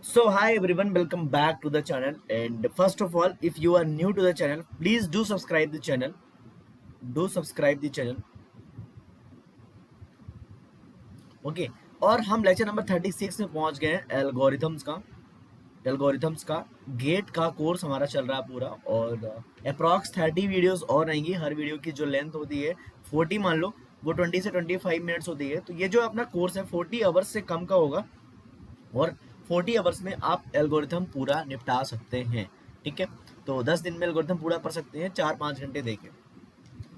So hi everyone, welcome back to the channel. And first of all, if you are new to the channel, please do subscribe the channel. Do subscribe the channel. Okay और हम lecture number 36 में पहुंच गए हैं algorithms का gate का course हमारा चल रहा है पूरा और अप्रॉक्स 30 वीडियोस और आएंगी। हर वीडियो की जो लेंथ होती है 40 मान लो, वो 20 से 25 मिनट्स होती है। तो ये जो अपना कोर्स है 40 आवर्स से कम का होगा और 40 आवर्स में आप एल्गोरिथम पूरा निपटा सकते हैं। ठीक है, तो 10 दिन में एल्गोरिथम पूरा कर सकते हैं 4-5 घंटे देके।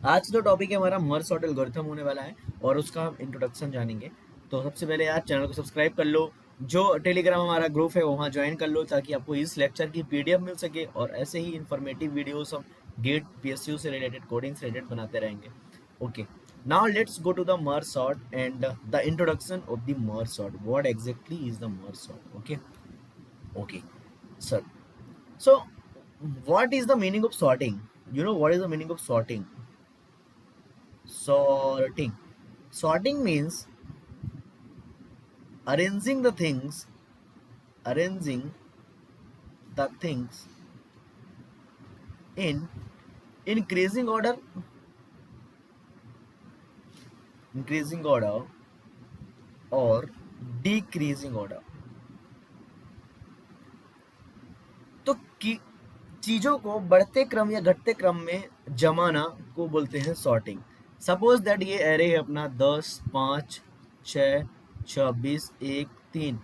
आज जो टॉपिक है हमारा मर्ज सॉर्ट एल्गोरिथम होने वाला है और उसका हम इंट्रोडक्शन जानेंगे। तो सबसे पहले यार चैनल को सब्सक्राइब कर लो, जो टेलीग्राम हमारा ग्रुप है वहाँ ज्वाइन कर लो ताकि आपको इस लेक्चर की पीडीएफ मिल सके और ऐसे ही इन्फॉर्मेटिव वीडियोस हम गेट पीएसयू से रिलेटेड कोडिंग से रिलेटेड बनाते रहेंगे। Okay, now let's go to the merge sort and the introduction of the merge sort. What exactly is the merge sort? Okay, sir. So what is the meaning of sorting? You know what is the meaning of sorting? Sorting means arranging the things arranging the things in increasing order or decreasing order। तो चीजों को बढ़ते क्रम या घटते क्रम में जमाना को बोलते हैं सॉर्टिंग। सपोज दैट ये एरे है अपना 10, 5, 6, 26, 1, 3,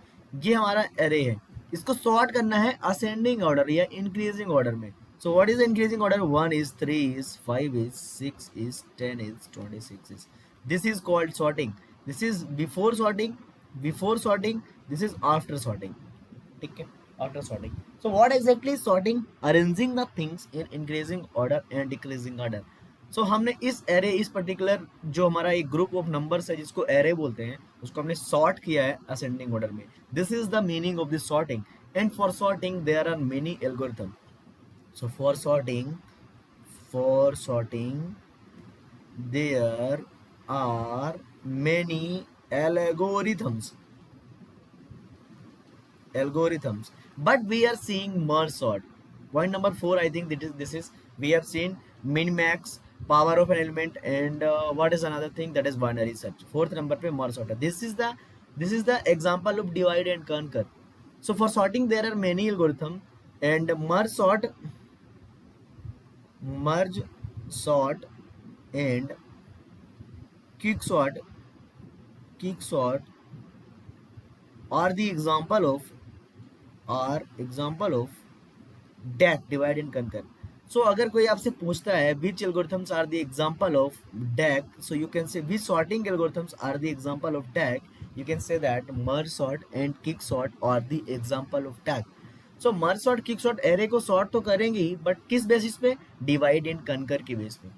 ये हमारा एरे है। इसको सॉर्ट करना है असेंडिंग ऑर्डर या इंक्रीजिंग ऑर्डर में। सो what is increasing order? 1 is, 3 is, 5 is, 6 is, 10 is, 26 is। This is called sorting. This is before sorting, this is after sorting. ठीक है, after sorting. So what exactly is sorting? Arranging the things in increasing order and decreasing order. So हमने इस array, इस particular जो हमारा एक group of numbers है जिसको एरे बोलते हैं, उसको हमने सॉर्ट किया है असेंडिंग ऑर्डर में। This is the meaning of this sorting and for sorting there are many algorithm. So for sorting there are many algorithms, but we are seeing merge sort. Point number 4, I think this is we have seen min max, power of an element, and what is another thing, that is binary search. Fourth number पे merge sort है। This is the example of divide and conquer. So for sorting there are many algorithm and merge sort and quick sort are the example of DAC, divide and conquer. So अगर कोई आपसे पूछता है which algorithms are the example of DAC, so you can say which sorting algorithms are the example of DAC, you can say that merge sort and quick sort are the example of DAC. So merge sort, quick sort array को sort तो करेंगे ही, but किस basis पे? Divide and conquer के base पे।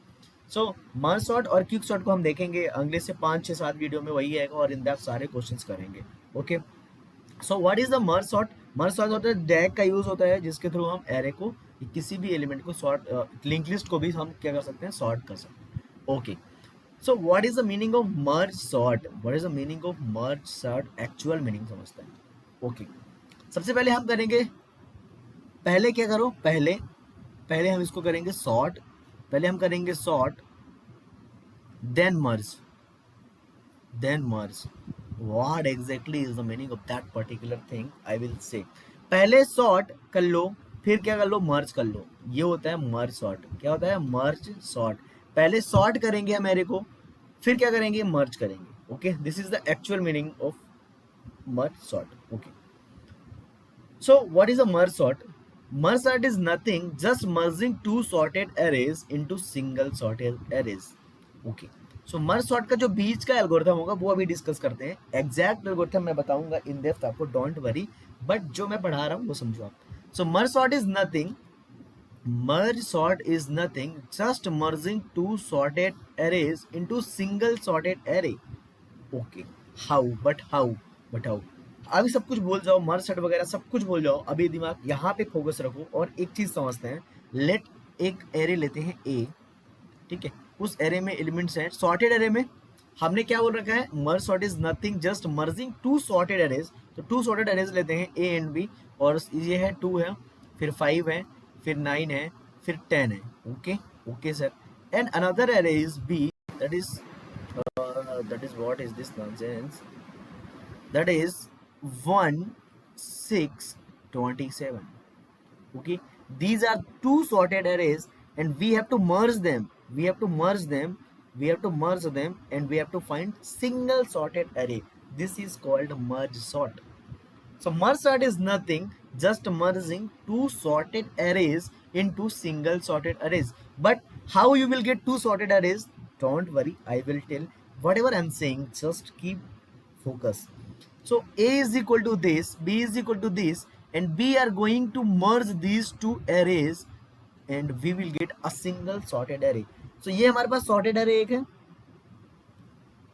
सो merge sort और quick sort को हम देखेंगे अगले से 5-6-7 वीडियो में, वही आएगा और इन डेप्थ सारे क्वेश्चंस करेंगे। Okay, so what is the merge sort? Merge sort होता है डैग का यूज होता है जिसके थ्रू हम एरे को, किसी भी एलिमेंट को सॉर्ट, लिंक लिस्ट को भी हम क्या कर सकते हैं? सॉर्ट कर सकते हैं। Okay, so what is the meaning of merge sort? What is the meaning of merge sort? Actual meaning समझते हैं। ओके, सबसे पहले हम करेंगे, पहले क्या करो, पहले हम इसको करेंगे सॉर्ट, पहले हम करेंगे sort, then merge. What exactly is the meaning of that particular thing? I will say, पहले सॉर्ट कर लो, फिर क्या कर लो? मर्ज कर लो। ये होता है मर्ज सॉर्ट। क्या होता है? Merge sort. पहले सॉर्ट करेंगे हम एरे को, फिर क्या करेंगे? मर्ज करेंगे। Okay, this is the actual meaning of merge sort. Okay, so what is a merge sort? Merge sort is nothing, just merging two sorted arrays into single sorted arrays. Okay, so merge sort का जो बीच का algorithm होगा वो अभी discuss करते हैं। Exact algorithm मैं बताऊंगा इन डेप्थ आपको, डोंट वरी, बट जो मैं पढ़ा रहा हूँ वो समझो आप। So merge sort is nothing just merging two sorted arrays into single sorted array. Okay, how अभी सब कुछ भूल जाओ, मर्ज सॉर्ट वगैरह सब कुछ भूल जाओ, अभी दिमाग यहाँ पे फोकस रखो और एक चीज समझते हैं। लेट एक एरे लेते हैं ए, ठीक है, उस एरे में एलिमेंट्स हैं, सॉर्टेड एरे में हमने क्या बोल रखा है, merge sort is nothing just merging two sorted arrays. तो टू सॉर्टेड एरेज लेते हैं ए एंड बी, और ये है 2 है, फिर 5 है, फिर 9 है, फिर 10 है। Okay okay sir. And another array is B, that is what is this nonsense, that is 1 6 27. Okay, these are two sorted arrays and we have to merge them, we have to merge them, we have to merge them, and we have to find single sorted array. This is called merge sort. So merge sort is nothing, just merging two sorted arrays into single sorted arrays. But how you will get two sorted arrays, don't worry, I will tell. Whatever I'm saying, just keep focus. So A is equal to this, B is equal to this, and we are going to merge these two arrays and we will get a single sorted array. So ये हमारे पास sorted array एक है,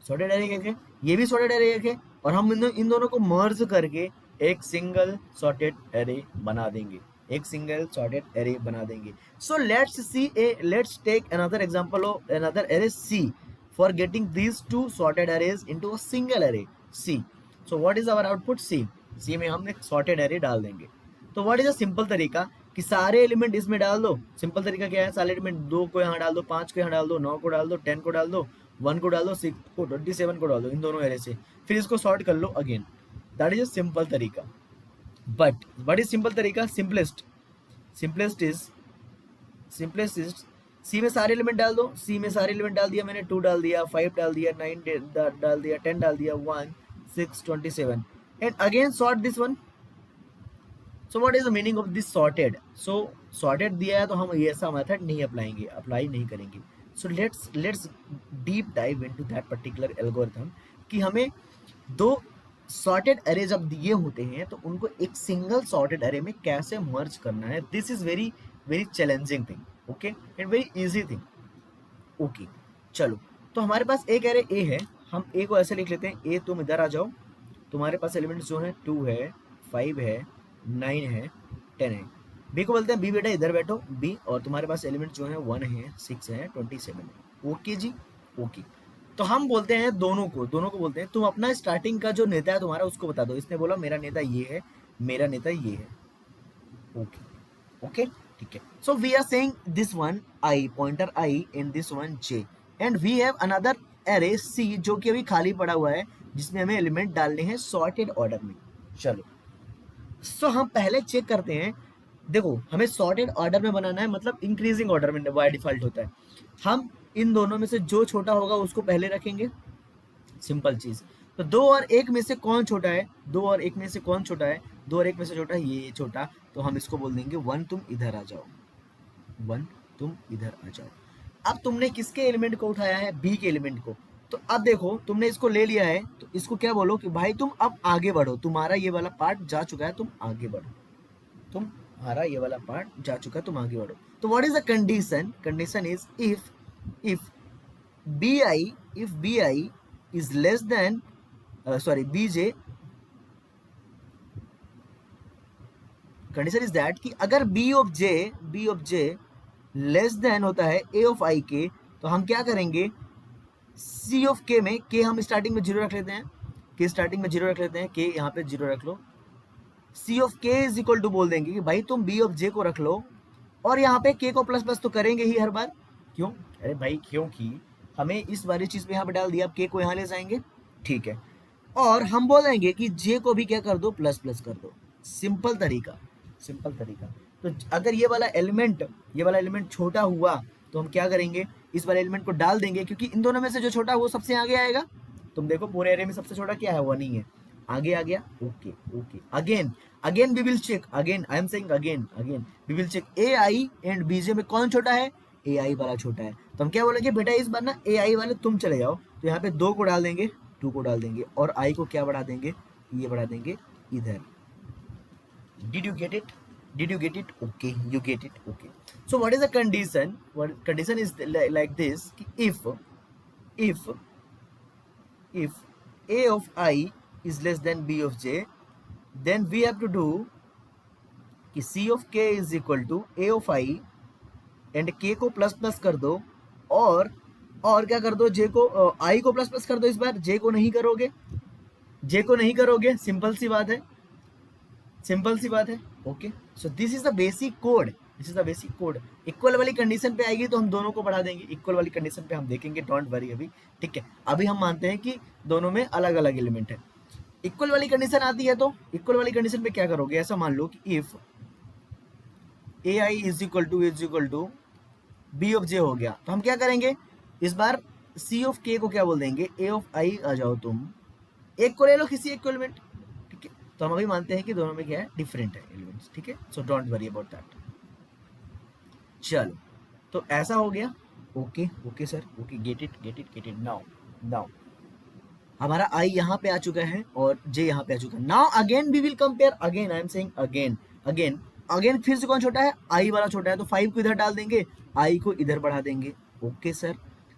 sorted array एक है, ये भी sorted array एक है, और हम इन दोनों को merge करके एक single sorted array बना देंगे, एक single sorted array बना देंगे. So let's take another example of another array C for getting these two sorted arrays into a single array C. So what is our output C? C में हम एक sorted array डाल देंगे. तो what is a simple तरीका कि सारे element इसमें डाल दो. सिंपल तरीका क्या है, सारे एलिमेंट 2 को यहाँ डाल दो, 5 को यहाँ डाल दो, 9 को डाल दो, 10 को डाल दो, 1 को डाल दो, 6 को, 27 को डाल दो, इन दोनों एरे से, फिर इसको सॉर्ट कर लो again. That is a simple तरीका. बट व्हाट इज सिंपल तरीका? सिंपलेस्ट इज सी में सारे एलिमेंट डाल दो. सी में सारे एलिमेंट डाल दिया मैंने, 2 डाल दिया, 5 डाल दिया, 9 डाल दिया, 10 डाल दिया, 1 6 27, and again sort this one. So what is the meaning of this sorted? So sorted दिया है तो हम ये ऐसा मेथड नहीं अप्लाई नहीं करेंगे. So let's deep dive into that particular algorithm कि हमें दो sorted array जब दिए होते हैं तो उनको एक सिंगल sorted array में कैसे मर्ज करना है. This is very very challenging thing, okay, and very easy thing. Okay, चलो, तो हमारे पास एक एरे A है, हम A को ऐसे लिख लेते हैं, A तुम इधर आ जाओ, तुम्हारे पास एलिमेंट्स जो हैं 2 है, 5 है, 9 है, 10 है. B को बोलते हैं B बेटा इधर बैठो B, और तुम्हारे पास एलिमेंट्स जो हैं 1 है, 6 है, 27 है. ओके जी, ओके. तो हम बोलते हैं दोनों को बोलते हैं तुम अपना स्टार्टिंग का जो नेता है तुम्हारा उसको बता दो. इसने बोला मेरा नेता ये है, मेरा नेता ये है. ओके ओके, ठीक है. So we are saying this one I, pointer I, and this one J, and we have another array C जो कि अभी खाली पड़ा हुआ है, जिसमें हमें एलिमेंट डालने हैं सॉर्टेड ऑर्डर में. चलो, सो हम पहले चेक करते हैं. देखो, हमें सॉर्टेड ऑर्डर में बनाना है, मतलब इंक्रीजिंग ऑर्डर में बाय डिफॉल्ट होता है. हम इन दोनों में से जो छोटा होगा उसको पहले रखेंगे, सिंपल चीज. तो 2 और 1 में से कौन छोटा है, 2 और 1 में से कौन छोटा है, 2 और 1 में से छोटा है ये छोटा. तो हम इसको बोल देंगे 1 तुम इधर आ जाओ, 1 तुम इधर आ जाओ. अब तुमने किसके एलिमेंट को उठाया है, B के एलिमेंट को. तो अब देखो तुमने इसको ले लिया है, तो इसको क्या बोलो कि भाई तुम अब आगे बढ़ो, तुम्हारा ये वाला पार्ट जा चुका है, तुम आगे बढ़ो, तुम्हारा ये वाला पार्ट जा चुका है, तुम आगे बढ़ो. तो what is the condition? Condition is if bi is less than bj, condition is that कि अगर b of j less than होता है a of i के, तो हम क्या करेंगे, c of k में k हम स्टार्टिंग में 0 रख लेते हैं, k यहाँ पे 0 रख लो. c of k is equal to बोल देंगे कि भाई तुम b of j को रख लो, और यहाँ पे k को प्लस प्लस तो करेंगे ही हर बार. क्यों? अरे भाई क्योंकि हमें इस वाली चीज पे यहाँ पे डाल दिया, अब k को यहाँ ले जाएंगे, ठीक है. और हम बोल देंगे कि j को भी क्या कर दो, प्लस प्लस कर दो. सिंपल तरीका. तो अगर ये वाला एलिमेंट छोटा हुआ तो हम क्या करेंगे, इस वाले एलिमेंट को डाल देंगे, क्योंकि इन दोनों में से जो छोटा वो सबसे आगे आएगा. तुम देखो पूरे एरे में सबसे छोटा क्या है, 1 ही है, आगे आ गया. Okay. Again we will check, again I am saying again we will check ai and bj में कौन छोटा है, ai वाला छोटा है. तो हम क्या बोलेंगे, बेटा इस बार ना ai वाले तुम चले जाओ. तो यहाँ पे 2 को डाल देंगे, 2 को डाल देंगे, और i को क्या बढ़ा देंगे, ये बढ़ा देंगे इधर. Did you get it? Okay, you get it. Okay. So what is the condition? What condition is like this? If a of I is less than b of j, then we have to do कि c of k is equal to a of I, and k को plus plus कर दो, और और क्या कर दो, जे को आई को प्लस प्लस कर दो इस बार, जे को नहीं करोगे, जे को नहीं करोगे, सिंपल सी बात है, सिंपल सी बात है। Okay, so this is the basic code, this is the basic code. Equal वाली कंडीशन पे आएगी तो हम दोनों को बढ़ा देंगे, इक्वल वाली कंडीशन पे हम देखेंगे, डोंट वरी अभी, ठीक है। अभी हम मानते हैं कि दोनों में अलग अलग एलिमेंट है। इक्वल वाली कंडीशन आती है तो इक्वल वाली कंडीशन पे क्या करोगे, ऐसा मान लो कि if A I is equal to B of J हो गया, तो हम क्या करेंगे इस बार, सी ऑफ के को क्या बोल देंगे, ए ऑफ आई आ जाओ तुम, एक को ले लो किसी एक को एलिमेंट, ठीक है। तो हम अभी मानते हैं कि दोनों में क्या है, डिफरेंट है एलिमेंट्स, ठीक है। So don't worry about that. चलो, तो ऐसा हो गया। Okay okay sir, okay, get it get it get it. Now now हमारा आई यहाँ पे आ चुका है और जे यहाँ पे आ चुका है। Now again we will compare, again I am saying again again again, फिर से कौन छोटा है, आई वाला छोटा है, तो 5 को इधर डाल देंगे, आई को इधर बढ़ा देंगे। Okay sir,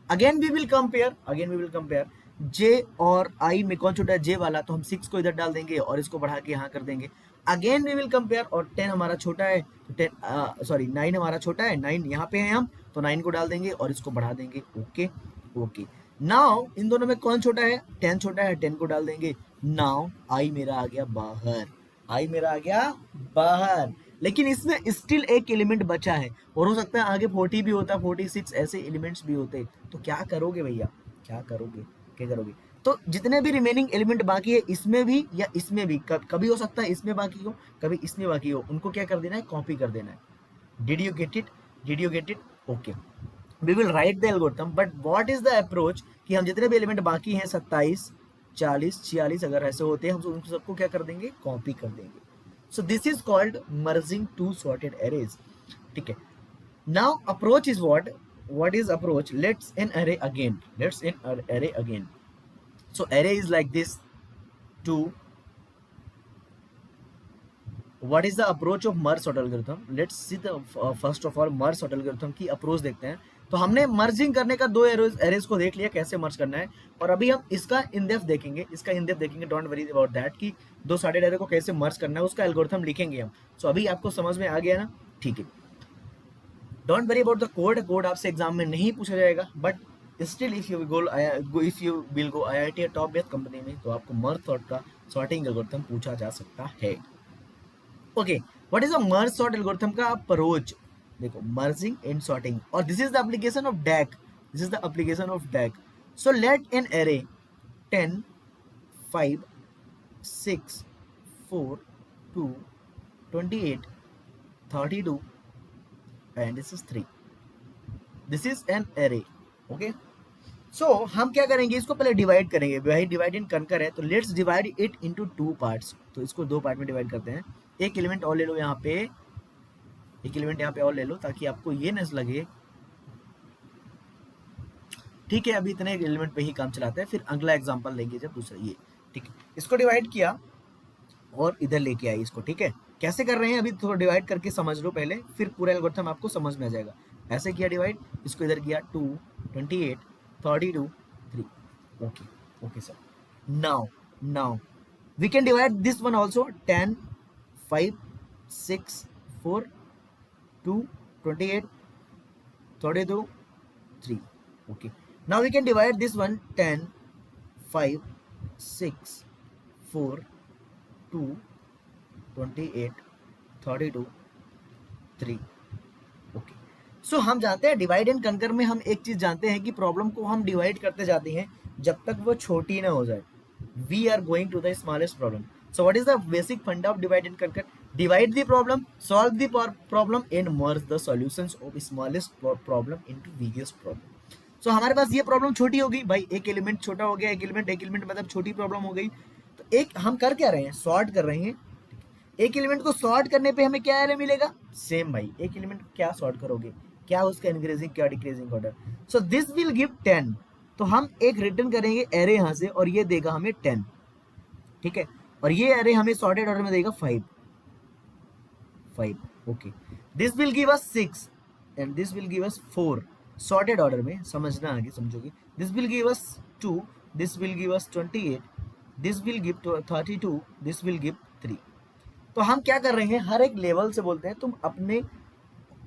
again we will compare, again we will compare, J और आई में कौन छोटा है, जे वाला, तो हम 6 को इधर डाल देंगे और इसको बढ़ा के यहाँ कर देंगे। अगेन वी विल कंपेयर, और 10 हमारा छोटा है, तो 10 सॉरी 9 हमारा छोटा है, 9 यहाँ पे है हम, तो 9 को डाल देंगे और इसको बढ़ा देंगे। ओके ओके, नाउ इन दोनों में कौन छोटा है, 10 छोटा है, 10 को डाल देंगे। नाउ आई मेरा आ गया बाहर, आई मेरा आ गया बाहर, लेकिन इसमें स्टिल एक एलिमेंट बचा है, और हो सकता है आगे 40 भी होता, 46 ऐसे एलिमेंट्स भी होते। तो क्या करोगे भैया, क्या करोगे, क्या करोगे, तो जितने भी रिमेनिंग एलिमेंट बाकी है, इसमें भी या इसमें भी, कभी हो सकता है इसमें बाकी हो, कभी इसमें बाकी हो, उनको क्या कर देना है, कॉपी कर देना है। Did you get it, did you get it? Okay, we will write the algorithm, but what is the approach, कि हम जितने भी एलिमेंट बाकी हैं 27, 40, 46 अगर ऐसे होते हैं, हम उनको सबको क्या कर देंगे, कॉपी कर देंगे। So this is called merging two sorted arrays, ठीक है। Now approach is what is approach, let's in array again, let's in array again. So array is like this, two, what is the approach of merge sort algorithm, let's see the first of all merge sort algorithm की approach देखते हैं। तो हमने merging करने का दो arrays को देख लिया कैसे मर्ज करना है, और अभी हम इसका इन डेप्थ देखेंगे, इसका इन डेप्थ देखेंगे, डोंट वरी अबाउट दैट, कि दो सॉर्टेड एरे को कैसे मर्ज करना है, उसका एल्गोरिथम लिखेंगे हम। सो अभी आपको समझ में आ गया ना, ठीक है। Don't worry about the code, code आपसे एग्जाम में नहीं पूछा जाएगा, but still if you will go IIT top based company में, तो आपको मर्ज सॉर्ट का सॉर्टिंग एल्गोरिथम पूछा जा सकता है। Okay, what is a merge sort algorithm का अप्रोच, देखो मर्जिंग एंड सॉर्टिंग, और this is the application of DAG, this is the application of DAG। So let an array 10, 5, 6, 4, 2, 28, 32 and this is 3, this is an array। Okay, so हम क्या करेंगे, इसको पहले divide करेंगे, भाई डिवाइड इन कंकर है, तो let's divide it into 2 parts. तो इसको 2 पार्ट में डिवाइड करते हैं। एक एलिमेंट और ले लो यहाँ पे, एक एलिमेंट यहाँ पे और ले लो, ताकि आपको ये न लगे, ठीक है। अभी इतने एलिमेंट पे ही काम चलाते हैं, फिर अगला एग्जांपल लेंगे जब दूसरा, ये ठीक है। इसको डिवाइड किया और इधर लेके आई इसको, ठीक है। कैसे कर रहे हैं अभी थोड़ा डिवाइड करके समझ लो पहले, फिर पूरा एल्गोरिथम आपको समझ में आ जाएगा। ऐसे किया डिवाइड, इसको इधर किया 2, 28, 32, 3। Okay okay sir, now we can divide this one also, 10, 5, 6, 4, 2, 28, 32, 3। okay, now we can divide this one, 10, 5, 6, 4, 2, 28, 32, 3। Okay, so हम जानते हैं डिवाइड एंड कंकर में हम एक चीज जानते हैं कि प्रॉब्लम को हम डिवाइड करते जाते हैं जब तक वो छोटी ना हो जाए। We are going to the smallest problem. So what is the basic funda of divide and conquer? Divide the problem, solve the problem and merge the solutions of smallest problem into biggest problem. So हमारे पास ये problem छोटी हो गई भाई, एक element छोटा हो गया, एक एलिमेंट मतलब छोटी प्रॉब्लम हो गई। तो एक हम कर क्या रहे हैं, सॉर्ट कर रहे हैं। एक एलिमेंट को सॉर्ट करने पे हमें क्या एरे मिलेगा, सेम भाई, एक एलिमेंट क्या सॉर्ट करोगे, क्या उसका इंक्रीजिंग क्या decreasing order. So this will give 10, तो हम एक रिटर्न करेंगे एरे यहां से, और ये देगा हमें 10, ठीक है। और ये एरे हमें सॉर्टेड ऑर्डर में देगा 5। Okay, this will give us 6 and this will give us 4 sorted order में, समझना आगे समझोगे। This will give us 2, this will give us 28, this will give 32, this will give 3। तो हम क्या कर रहे हैं, हर एक लेवल से बोलते हैं तुम अपने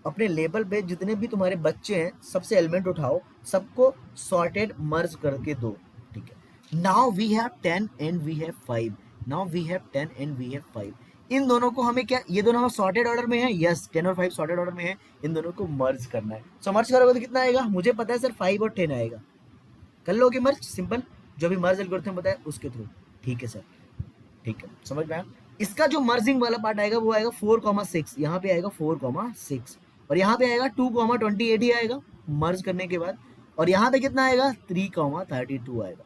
अपने लेबल पे जितने भी तुम्हारे बच्चे हैं सबसे एलिमेंट उठाओ, सबको सॉर्टेड मर्ज करके दो, ठीक है। Now we have 10 and we have 5, now we have 10 and we have 5। इन दोनों को हमें क्या, ये दोनों हमें सॉर्टेड ऑर्डर में है, यस 10 और 5 सॉर्टेड ऑर्डर में है, इन दोनों को मर्ज करना है। सो मर्ज करोगे तो कितना आएगा, मुझे पता है सर 5 और 10 आएगा, कर लोगे मर्ज, सिंपल, जो भी मर्ज एल्गोरिथम बताया उसके थ्रू, ठीक है सर, ठीक है, समझ में आया। इसका जो मर्जिंग वाला पार्ट आएगा वो आएगा 4,6, यहाँ पे आएगा 4,6 और यहाँ पे आएगा 2,28 ही आएगा मर्ज करने के बाद, और यहाँ पे कितना आएगा 3,32 आएगा।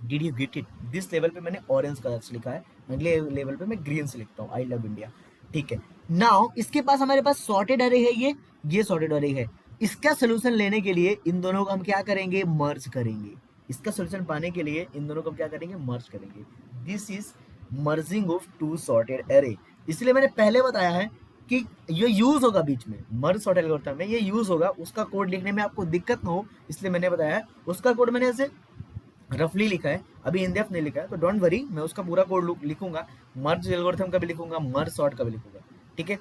Did you get it? This level पे मैंने ऑरेंज कलर से लिखा है, अगले लेवल पे मैं ग्रीन से लिखता हूँ, आई लव इंडिया, ठीक है। नाउ इसके पास हमारे पास सॉर्टेड अरे है, ये सॉर्टेड अरे है। इसका सोल्यूशन लेने के लिए इन दोनों को हम क्या करेंगे, मर्ज करेंगे। इसका सोल्यूशन पाने के लिए इन दोनों को हम क्या करेंगे, मर्ज करेंगे। This is merging of two sorted array. इसलिए मैंने पहले बताया है कि ये यूज होगा बीच में, मर्ज सॉर्टेड एल्गोरिथम में ये यूज होगा, उसका कोड लिखने में आपको दिक्कत ना हो इसलिए मैंने बताया है। उसका कोड मैंने ऐसे रफली लिखा है, अभी इन डेप्थ नहीं लिखा है, तो डोंट वरी, मैं उसका पूरा कोड लिखूंगा, मर्ज एल्गोरिथम का भी लिखूंगा, मर्ज सॉर्ट का भी लिखूंगा, ठीक है।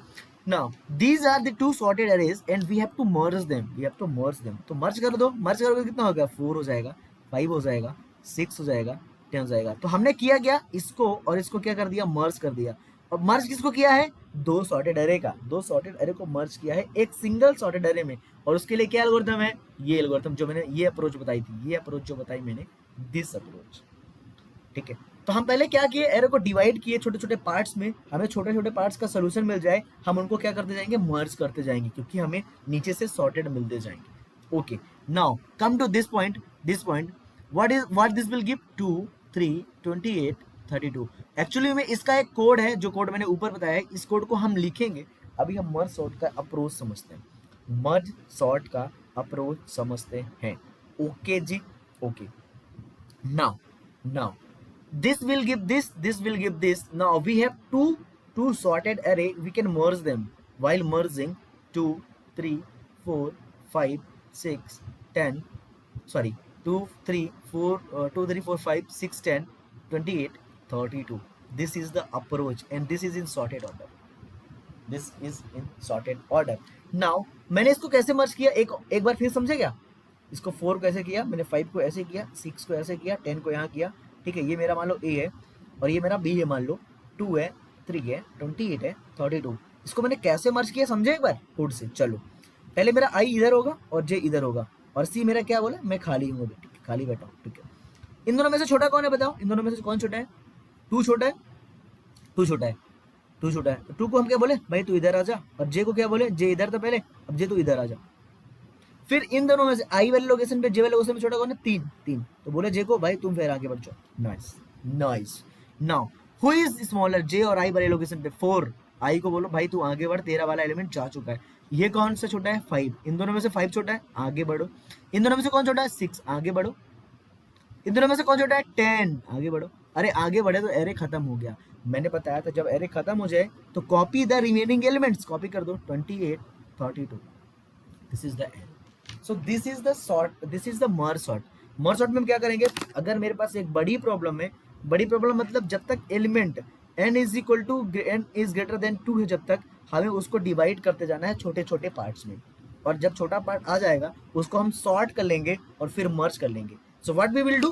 Now these are the two sorted arrays and we have to merge them, we have to merge them. तो मर्ज कर दो, मर्ज करोगे कितना होगा, 4 हो जाएगा, 5 हो जाएगा, 6 हो जाएगा, 10 हो जाएगा। तो हमने किया क्या, इसको और इसको क्या कर दिया, मर्ज कर दिया। और मर्ज किसको किया है, दो सॉर्टेड अरे का, दो सॉर्टेड अरे को मर्ज किया है एक सिंगल सॉर्टेड अरे में। और उसके लिए क्या एल्गोरिथम है, ये एल्गोरिथम जो मैंने, ये अप्रोच बताई थी, ये अप्रोच जो बताई मैंने, दिस अप्रोच, ठीक है। तो हम पहले क्या किए, एरे को डिवाइड किए छोटे छोटे पार्ट्स में, हमें छोटे छोटे पार्ट्स का सोल्यूशन मिल जाए, हम उनको क्या करते जाएंगे, मर्ज करते जाएंगे, क्योंकि हमें नीचे से सॉर्टेड मिलते जाएंगे। Okay, now come to this point, what this will give 2 3 28 32। Actually में इसका एक कोड है, जो कोड मैंने ऊपर बताया है, इस कोड को हम लिखेंगे। अभी हम मर्ज सॉर्ट का अप्रोच समझते हैं, मर्ज सॉर्ट का अप्रोच समझते हैं। ओके जी, okay. Now this will give this will give this. Now we have two sorted array, we can merge them. While merging 2 3 4 5 6 10, sorry, 2 3 4 2 3 4 5 6 10 28 32. This is the approach and this is in sorted order, this is in sorted order. Now मैंने इसको कैसे मर्ज किया, एक बार फिर समझे क्या, इसको 4 को ऐसे किया मैंने, 5 को ऐसे किया, 6 को ऐसे किया, 10 को यहाँ किया, ठीक है। ये मेरा मान लो A है और ये मेरा B है, मान लो 2 है, 3 है, 28 है, 32। इसको मैंने कैसे मर्ज किया समझे एक बार कोड से। चलो, पहले मेरा I इधर होगा और J इधर होगा और C मेरा क्या बोला, मैं खाली हूँ अभी, ठीक है, खाली बैठा हूँ, ठीक है। इन दोनों में से छोटा कौन है बताओ, इन दोनों में से कौन छोटा है, 2 छोटा है, 2 छोटा है, 2 छोटा है। तो 2 को हम क्या बोले, भाई तू इधर आ जा, और J को क्या बोले, J इधर था पहले, अब J तू इधर आ जा। फिर इन दोनों में से आई वाले लोकेशन पे जे वाले लोकेशन पे छोटा कौन है, 3, तो बोले जे को, भाई तुम फिर आगे बढ़ जाओ। Nice nice. Now who is smaller, J और आई वाले लोकेशन पे 4, आई को बोलो भाई तू आगे बढ़, तेरा वाला एलिमेंट जा चुका है। ये कौन सा छोटा है, 5, इन दोनों में से 5 छोटा है, आगे बढ़ो। इन दोनों में से कौन छोटा है, 6, आगे बढ़ो। इन दोनों में से कौन छोटा है, 10, आगे बढ़ो। अरे आगे बढ़े तो एरे खत्म हो गया, मैंने बताया था जब एरे खत्म हो जाए तो copy the remaining elements, copy कर दो 28 32। This is the end. So this is the sort, this is the merge sort. Merge sort में हम क्या करेंगे, अगर मेरे पास एक बड़ी प्रॉब्लम है, बड़ी प्रॉब्लम मतलब जब तक element n is equal to n is greater than 2 है, जब तक हमें उसको डिवाइड करते जाना है छोटे छोटे पार्ट्स में, और जब छोटा पार्ट आ जाएगा उसको हम सॉर्ट कर लेंगे और फिर मर्ज कर लेंगे। So what we will do,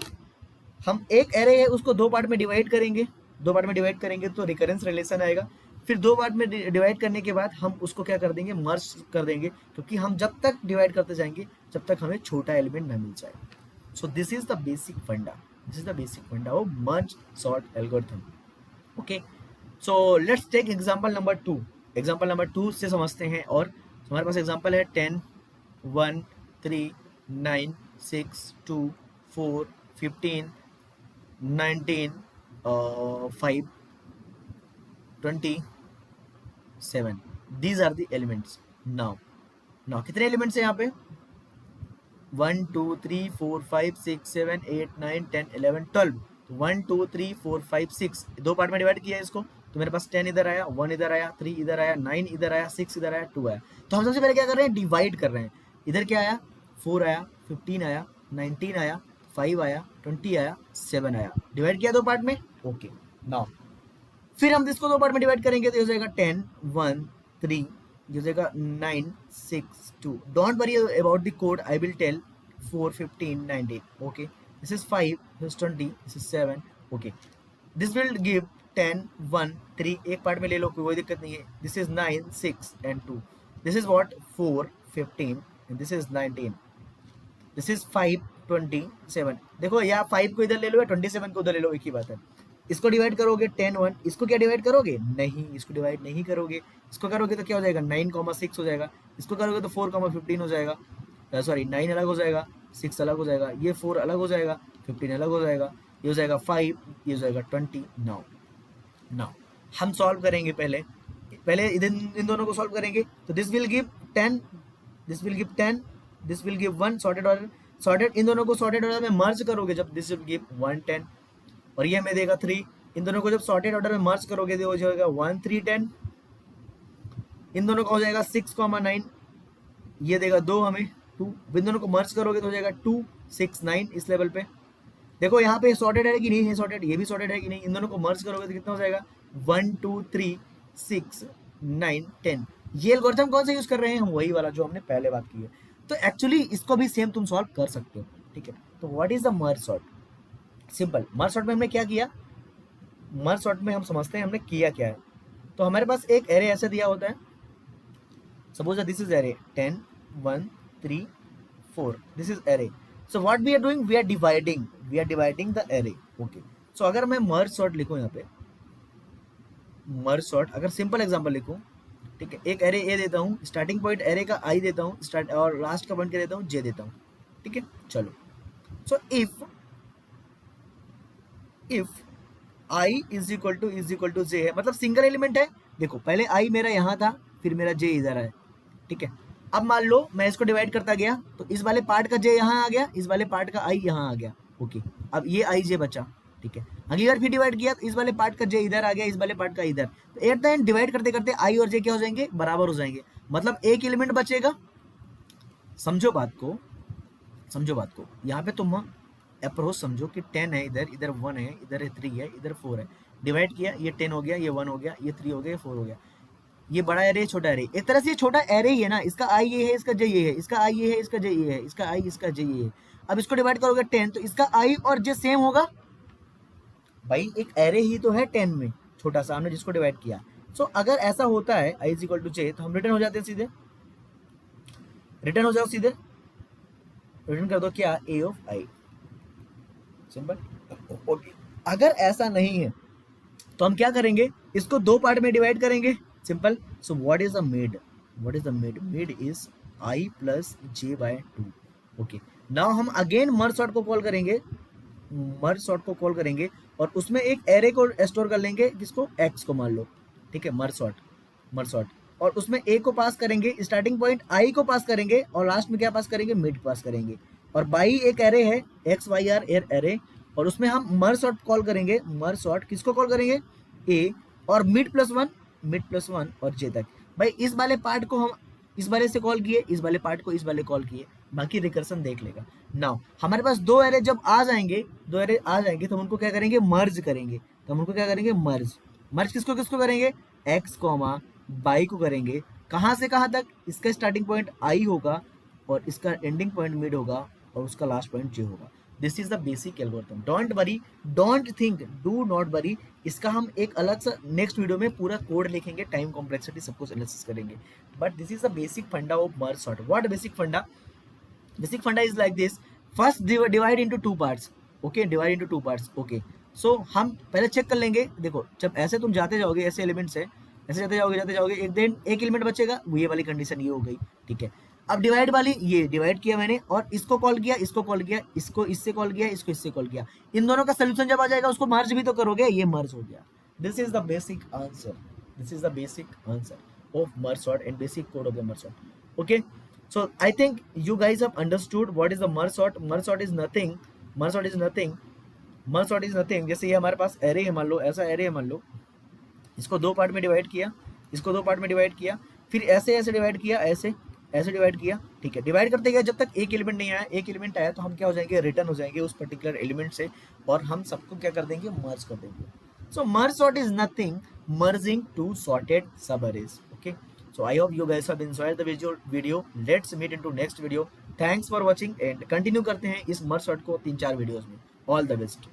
हम एक एरे है उसको 2 पार्ट में डिवाइड करेंगे, 2 पार्ट में डिवाइड करेंगे तो रिकरेंस रिलेशन आएगा। फिर 2 पार्ट में डिवाइड करने के बाद हम उसको क्या कर देंगे, मर्ज कर देंगे, क्योंकि हम जब तक डिवाइड करते जाएंगे जब तक हमें छोटा एलिमेंट ना मिल जाए। So this is the basic funda, this is the basic funda of merge sort algorithm. Okay, so let's take example number 2। Example number 2 से समझते हैं, और हमारे पास एग्जांपल है 10 1 3 9 6 2 4 15 19 5 27। These are the elements. नाउ कितने एलिमेंट्स हैं यहाँ पे, 1 2 3 4 5 6 7 8 9 10 11 12। 1 2 3 4 5 6 2 पार्ट में डिवाइड किया है इसको, तो मेरे पास 10 इधर आया, 1 इधर आया, 3 इधर आया, 9 इधर आया, 6 इधर आया, 2 आया। तो हम सबसे पहले क्या कर रहे हैं, डिवाइड कर रहे हैं। इधर क्या आया, 4 आया, 15 आया, 19 आया, 5 आया, 20 आया, 7 आया। डिवाइड किया 2 पार्ट में। ओके, नाउ फिर हम इसको 2 पार्ट में डिवाइड करेंगे तो हो जाएगा 10 1 3 ये हो जाएगा 962. Don't worry about the code, I will tell. 4 15 19. Okay, this is 5, this is 20, this is 7. Okay, this will give 10 1 3. एक पार्ट में ले लो, कोई दिक्कत नहीं है. This is 9 6 and 2. This is what 4 15 and this is 19. This is 5 27. देखो या 5 को इधर ले लो या 27 को उधर ले लो, एक ही बात है. इसको डिवाइड करोगे 10 1. इसको क्या डिवाइड करोगे? नहीं, इसको डिवाइड नहीं करोगे. इसको करोगे तो क्या हो जाएगा? 9,6 हो जाएगा. इसको करोगे तो 4,15 हो जाएगा. सॉरी 9 अलग हो जाएगा, 6 अलग हो जाएगा, ये 4 अलग हो जाएगा, 15 अलग हो जाएगा, ये हो जाएगा 5, ये हो जाएगा 20. नाउ हम सॉल्व करेंगे. पहले इन दोनों को सॉल्व करेंगे. तो this will give 10, this will give 10, this will give 1. Sorted in दोनों को सॉर्टेड ऑर्डर में मर्ज करोगे जब, दिस विल गिव 1 10 और ये हमें देगा 3. इन दोनों को जब सॉर्टेड ऑर्डर में मर्ज करोगे तो हो जाएगा 1 3 10. इन दोनों का हो जाएगा 6,9, ये देगा 2 हमें 2. इन दोनों को मर्ज करोगे तो हो जाएगा 2 6 9. इस लेवल पे देखो यहाँ पे सॉर्टेड है कि नहीं है, सॉर्टेड, ये भी सॉर्टेड है कि नहीं. इन दोनों को मर्ज करोगे तो कितना हो जाएगा? 1 2 3 6 9 10. ये एल्गोरिथम कौन सा यूज कर रहे हैं हम? वही वाला जो हमने पहले बात की है. तो एक्चुअली इसको भी सेम तुम सॉल्व कर सकते हो. ठीक है, तो what is the merge sort? Simple. Merge sort में हमने क्या किया? मर्ज सॉर्ट में हम समझते हैं हमने किया क्या है. तो हमारे पास एक एरे ऐसे दिया होता है. Suppose this is array 10 1 3 4. This is array. So what we are doing? We are dividing the array. Okay. So अगर मैं merge sort लिखूँ यहाँ पे, merge sort, अगर सिंपल एग्जांपल लिखूँ, ठीक है, एक एरे ए देता हूँ, स्टार्टिंग पॉइंट एरे का आई देता हूँ, स्टार्ट और लास्ट का पॉइंट क्या देता हूँ? जे देता हूँ. ठीक है, चलो. So if I is equal to J है, मतलब सिंगल एलिमेंट है. देखो पहले आई मेरा यहाँ था, फिर मेरा जे इधर है. ठीक है, अब मान लो मैं इसको डिवाइड करता गया तो इस वाले पार्ट का जे यहाँ आ गया, इस वाले पार्ट का आई यहाँ आ गया. ओके, अब ये आई जे बचा. ठीक है, अगली बार फिर डिवाइड किया तो इस वाले पार्ट का जे इधर आ गया, इस वाले पार्ट का इधर. तो एट द एंड डिवाइड करते करते आई और जे क्या हो जाएंगे? बराबर हो जाएंगे. मतलब एक एलिमेंट बचेगा. समझो बात को. यहाँ पे तुम अप्रोच समझो कि 10 है इधर, इधर 1 है, इधर 3 है, इधर 4 है. डिवाइड किया, ये 10 हो गया, ये 1 हो गया, ये 3 हो गया, ये 4 हो गया. ये बड़ा एरे, छोटा एरे. एक तरह से ये छोटा एरे ही है ना. इसका आई ये है, इसका जे ये है, इसका आई ये है, इसका जे ये है, इसका आई, इसका जे ये है. अब इसको डिवाइड करोगे 10 तो इसका आई और जे सेम होगा. भाई एक एरे ही तो है 10 में, छोटा सा, हमने जिसको डिवाइड किया. सो अगर ऐसा होता है आई इज इक्वल टू जे, तो हम रिटर्न हो जाते हैं सीधे. रिटर्न हो जाओ सीधे. रिटर्न कर दो क्या? ए ऑफ आई. सिंपल. ओके, अगर ऐसा नहीं है तो हम क्या करेंगे? इसको दो पार्ट में डिवाइड करेंगे. Simple. So what is the mid? Mid is i plus J by 2. Okay, now हम अगेन मर्ज सॉर्ट को कॉल करेंगे और उसमें एक एरे को स्टोर कर लेंगे, जिसको x को मान लो. ठीक है, मर्ज सॉर्ट और उसमें a को पास करेंगे, स्टार्टिंग पॉइंट i को पास करेंगे और लास्ट में क्या पास करेंगे? मिड पास करेंगे. और बाई एक एरे है, एक्स वाई आर एरे, और उसमें हम मर्ज सॉर्ट कॉल करेंगे. मर्ज सॉर्ट किसको कॉल करेंगे? ए और मिड प्लस वन और जे तक. भाई इस वाले पार्ट को हम इस वाले से कॉल किए, इस वाले पार्ट को इस वाले कॉल किए, बाकी रिकर्सन देख लेगा. नाउ हमारे पास दो एरे जब आ जाएंगे तो हम उनको क्या करेंगे? मर्ज करेंगे. मर्ज किसको करेंगे? एक्स कॉमा बाई को करेंगे. कहाँ से कहाँ तक? इसका स्टार्टिंग पॉइंट आई होगा और इसका एंडिंग पॉइंट मिड होगा और उसका लास्ट पॉइंट जे होगा. This is the basic algorithm. Don't worry, don't think, do not worry. इसका हम एक अलग सा नेक्स्ट वीडियो में पूरा कोड लिखेंगे, टाइम कॉम्प्लेक्सिटी सब कुछ एनालिसिस करेंगे. But this is the basic funda of merge sort. What basic funda? Basic funda is like this. First divide into two parts. Okay, divide into two parts. Okay, so हम पहले check कर लेंगे. देखो जब ऐसे तुम जाते जाओगे, ऐसे एलिमेंट से ऐसे जाते जाओगे एक दिन एक एलिमेंट बचेगा. ये वाली कंडीशन ये हो गई. ठीक है, अब डिवाइड वाली, ये डिवाइड किया मैंने और इसको कॉल किया, इसको इससे कॉल किया, इसको इससे कॉल किया. इन दोनों का सोल्यूशन जब आ जाएगा उसको मर्ज भी तो करोगे. ये मर्ज हो गया. This is the basic answer of merge sort and basic code of the merge sort. Okay, so I think you guys have understood what is the merge sort. Merge sort is nothing. जैसे ये हमारे पास array है, मान लो ऐसा array है, मान लो इसको दो पार्ट में डिवाइड किया, फिर ऐसे डिवाइड किया, ऐसे डिवाइड किया. ठीक है, डिवाइड करते गए जब तक एक एलिमेंट नहीं आया. एक एलिमेंट आया तो हम क्या हो जाएंगे? रिटर्न हो जाएंगे उस पर्टिकुलर एलिमेंट से और हम सबको क्या कर देंगे? मर्ज कर देंगे. So merge sort is nothing merging two sorted sub arrays. Okay, So I hope you guys have enjoyed the video. Let's meet into next video. Thanks for watching and continue करते हैं इस मर्ज shot को 3-4 videos में. All the best.